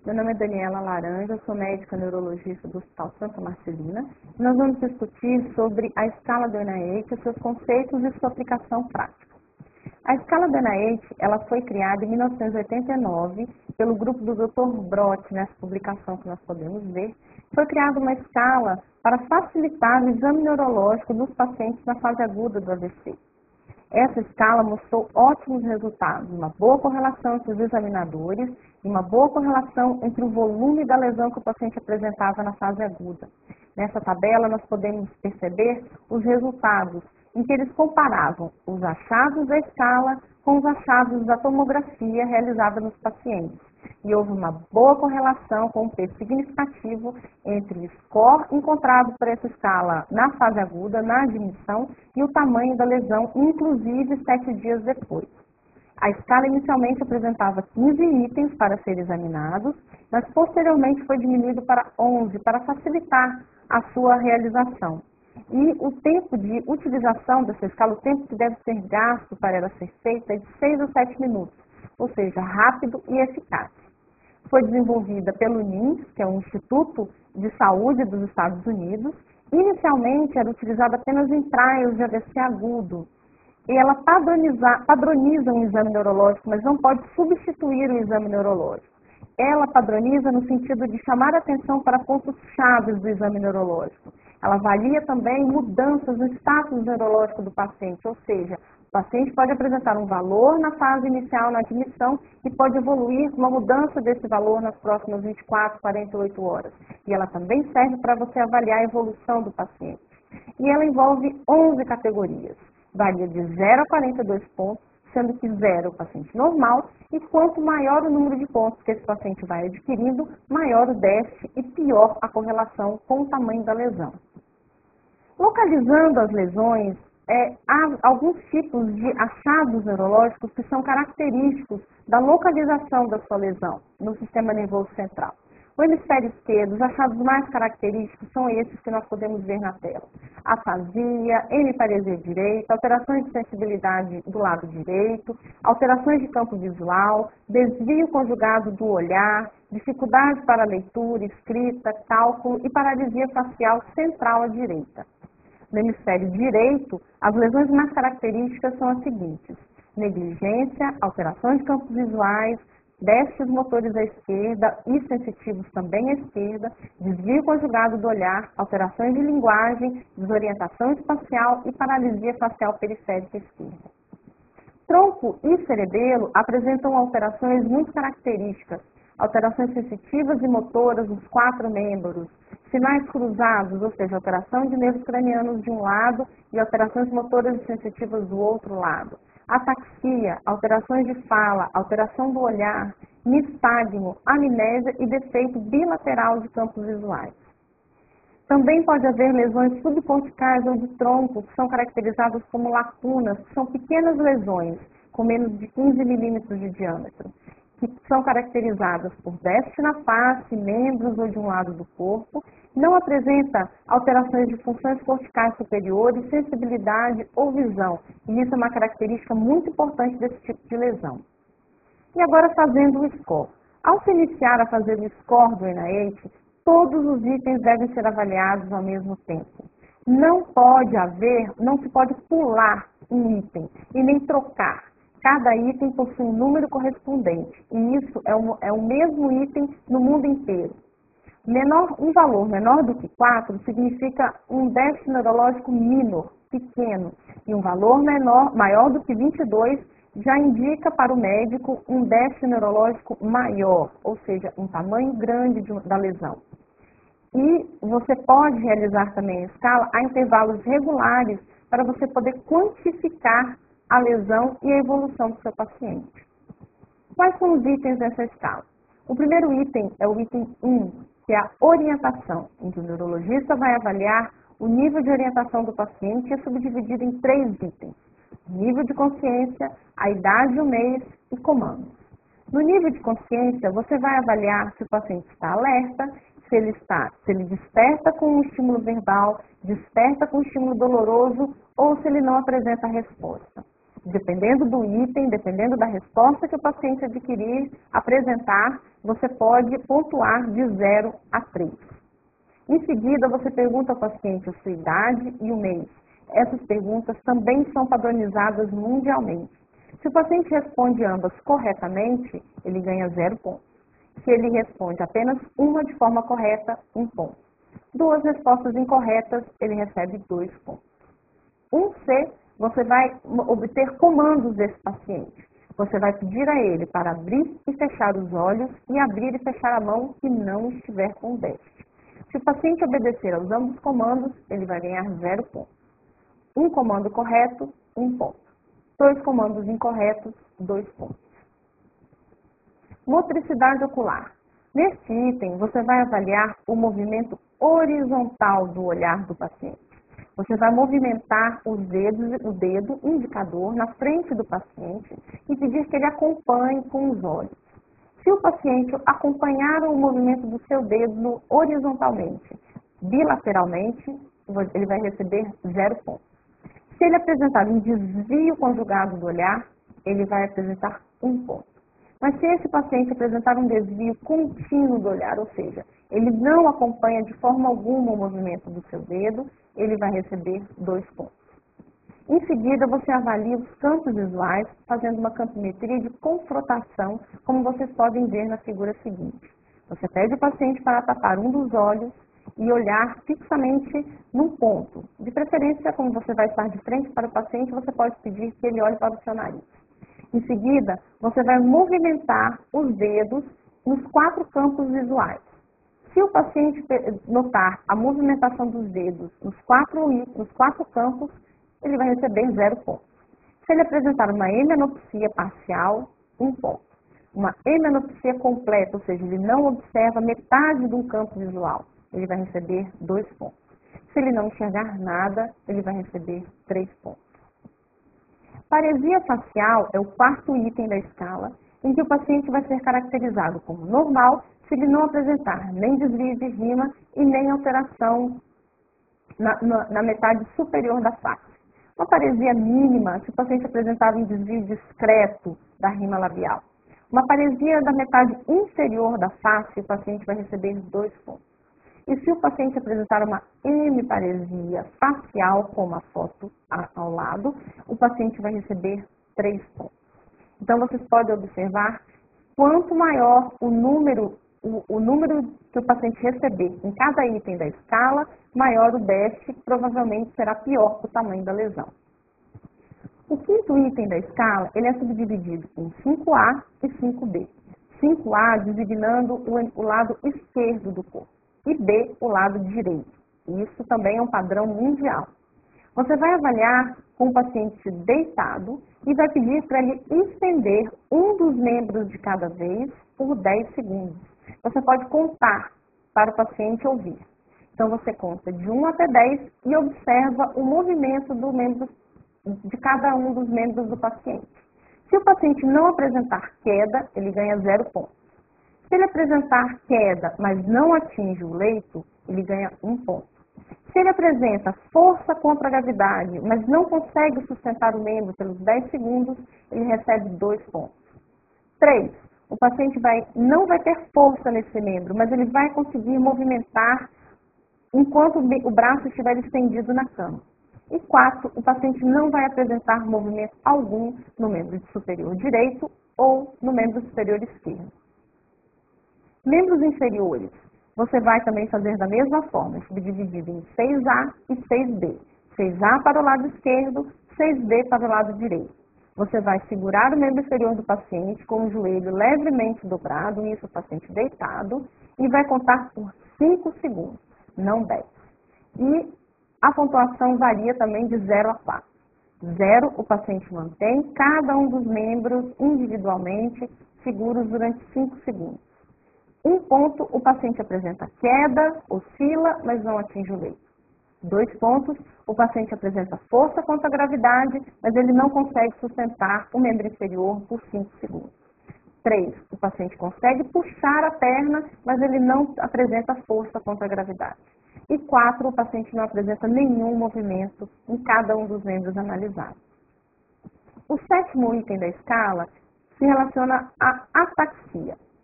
Meu nome é Daniela Laranja, eu sou médica neurologista do Hospital Santa Marcelina. E nós vamos discutir sobre a escala do NIH, seus conceitos e sua aplicação prática. A escala do NIH, ela foi criada em 1989 pelo grupo do Dr. Brott, nessa publicação que nós podemos ver. Foi criada uma escala para facilitar o exame neurológico dos pacientes na fase aguda do AVC. Essa escala mostrou ótimos resultados, uma boa correlação entre os examinadores e uma boa correlação entre o volume da lesão que o paciente apresentava na fase aguda. Nessa tabela, nós podemos perceber os resultados em que eles comparavam os achados da escala com os achados da tomografia realizada nos pacientes. E houve uma boa correlação com um peso significativo entre o score encontrado por essa escala na fase aguda, na admissão, e o tamanho da lesão, inclusive 7 dias depois. A escala inicialmente apresentava 15 itens para serem examinados, mas posteriormente foi diminuído para 11 para facilitar a sua realização. E o tempo de utilização dessa escala, o tempo que deve ser gasto para ela ser feita é de 6 a 7 minutos, ou seja, rápido e eficaz. Foi desenvolvida pelo NIMS, que é o Instituto de Saúde dos Estados Unidos. Inicialmente era utilizada apenas em trials de AVC agudo. E ela padroniza um exame neurológico, mas não pode substituir o exame neurológico. Ela padroniza no sentido de chamar a atenção para pontos chaves do exame neurológico. Ela avalia também mudanças no status neurológico do paciente, ou seja, o paciente pode apresentar um valor na fase inicial, na admissão, e pode evoluir uma mudança desse valor nas próximas 24, 48 horas. E ela também serve para você avaliar a evolução do paciente. E ela envolve 11 categorias. Varia de 0 a 42 pontos, sendo que 0 é o paciente normal, e quanto maior o número de pontos que esse paciente vai adquirindo, maior o déficit e pior a correlação com o tamanho da lesão. Localizando as lesões, há alguns tipos de achados neurológicos que são característicos da localização da sua lesão no sistema nervoso central. O hemisfério esquerdo, os achados mais característicos são esses que nós podemos ver na tela. Afasia, hemiparesia direita, alterações de sensibilidade do lado direito, alterações de campo visual, desvio conjugado do olhar, dificuldade para leitura, escrita, cálculo e paralisia facial central à direita. No hemisfério direito, as lesões mais características são as seguintes: negligência, alterações de campos visuais, déficits motores à esquerda e sensitivos também à esquerda, desvio conjugado do olhar, alterações de linguagem, desorientação espacial e paralisia facial periférica esquerda. Tronco e cerebelo apresentam alterações muito características, alterações sensitivas e motoras nos 4 membros, sinais cruzados, ou seja, alteração de nervos cranianos de um lado e alterações motoras e sensitivas do outro lado. Ataxia, alterações de fala, alteração do olhar, nistagmo, amnésia e defeito bilateral de campos visuais. Também pode haver lesões subcorticais ou de tronco, que são caracterizadas como lacunas, que são pequenas lesões, com menos de 15 milímetros de diâmetro, que são caracterizadas por déficit na face, membros ou de um lado do corpo, não apresenta alterações de funções corticais superiores, sensibilidade ou visão, e isso é uma característica muito importante desse tipo de lesão. E agora fazendo o score. Ao se iniciar a fazer o score do NIH, todos os itens devem ser avaliados ao mesmo tempo. Não se pode pular um item e nem trocar. Cada item possui um número correspondente, e isso é o mesmo item no mundo inteiro. Um valor menor do que 4 significa um déficit neurológico minor, pequeno, e um valor maior do que 22 já indica para o médico um déficit neurológico maior, ou seja, um tamanho grande da lesão. E você pode realizar também a escala a intervalos regulares para você poder quantificar a lesão e a evolução do seu paciente. Quais são os itens dessa escala? O primeiro item é o item 1, que é a orientação, em que o neurologista vai avaliar o nível de orientação do paciente, é subdividido em 3 itens: nível de consciência, a idade, o mês e comandos. No nível de consciência, você vai avaliar se o paciente está alerta, se ele desperta com um estímulo verbal, desperta com um estímulo doloroso ou se ele não apresenta resposta. Dependendo do item, dependendo da resposta que o paciente adquirir, apresentar, você pode pontuar de 0 a 3. Em seguida, você pergunta ao paciente a sua idade e o mês. Essas perguntas também são padronizadas mundialmente. Se o paciente responde ambas corretamente, ele ganha 0 pontos. Se ele responde apenas uma de forma correta, 1 ponto. 2 respostas incorretas, ele recebe 2 pontos. 1C, você vai obter comandos desse paciente. Você vai pedir a ele para abrir e fechar os olhos e abrir e fechar a mão que não estiver com déficit. Se o paciente obedecer aos ambos comandos, ele vai ganhar 0 pontos. 1 comando correto, 1 ponto. 2 comandos incorretos, 2 pontos. Motricidade ocular. Neste item, você vai avaliar o movimento horizontal do olhar do paciente. Você vai movimentar o dedo indicador na frente do paciente e pedir que ele acompanhe com os olhos. Se o paciente acompanhar o movimento do seu dedo horizontalmente, bilateralmente, ele vai receber 0 pontos. Se ele apresentar um desvio conjugado do olhar, ele vai apresentar 1 ponto. Mas se esse paciente apresentar um desvio contínuo do olhar, ou seja, ele não acompanha de forma alguma o movimento do seu dedo, ele vai receber 2 pontos. Em seguida, você avalia os campos visuais, fazendo uma campimetria de confrontação, como vocês podem ver na figura seguinte. Você pede ao paciente para tapar um dos olhos e olhar fixamente num ponto. De preferência, como você vai estar de frente para o paciente, você pode pedir que ele olhe para o seu nariz. Em seguida, você vai movimentar os dedos nos 4 campos visuais. Se o paciente notar a movimentação dos dedos nos 4 campos, ele vai receber 0 pontos. Se ele apresentar uma hemianopsia parcial, 1 ponto. Uma hemianopsia completa, ou seja, ele não observa metade de um campo visual, ele vai receber 2 pontos. Se ele não enxergar nada, ele vai receber 3 pontos. Paresia facial é o 4º item da escala, em que o paciente vai ser caracterizado como normal se ele não apresentar nem desvio de rima e nem alteração na metade superior da face. Uma paresia mínima se o paciente apresentar um desvio discreto da rima labial. Uma paresia da metade inferior da face, o paciente vai receber 2 pontos. E se o paciente apresentar uma hemiparesia facial, como a foto ao lado, o paciente vai receber 3 pontos. Então, vocês podem observar, quanto maior o número que o paciente receber em cada item da escala, maior o déficit, provavelmente será pior o tamanho da lesão. O 5º item da escala, ele é subdividido em 5A e 5B. 5A designando o lado esquerdo do corpo e B, o lado direito. Isso também é um padrão mundial. Você vai avaliar com o paciente deitado e vai pedir para ele estender um dos membros de cada vez por 10 segundos. Você pode contar para o paciente ouvir. Então, você conta de 1 até 10 e observa o movimento de cada um dos membros do paciente. Se o paciente não apresentar queda, ele ganha 0 pontos. Se ele apresentar queda, mas não atinge o leito, ele ganha 1 ponto. Se ele apresenta força contra a gravidade, mas não consegue sustentar o membro pelos 10 segundos, ele recebe 2 pontos. 3. O paciente não vai ter força nesse membro, mas ele vai conseguir movimentar enquanto o braço estiver estendido na cama. E 4. O paciente não vai apresentar movimento algum no membro superior direito ou no membro superior esquerdo. Membros inferiores, você vai também fazer da mesma forma, subdividido em 6A e 6B. 6A para o lado esquerdo, 6B para o lado direito. Você vai segurar o membro inferior do paciente com o joelho levemente dobrado, isso o paciente deitado, e vai contar por 5 segundos, não 10. E a pontuação varia também de 0 a 4. 0, o paciente mantém cada um dos membros individualmente seguros durante 5 segundos. 1 ponto, o paciente apresenta queda, oscila, mas não atinge o leito. 2 pontos, o paciente apresenta força contra a gravidade, mas ele não consegue sustentar o membro inferior por 5 segundos. 3, o paciente consegue puxar a perna, mas ele não apresenta força contra a gravidade. E 4, o paciente não apresenta nenhum movimento em cada um dos membros analisados. O sétimo item da escala se relaciona à ataxia.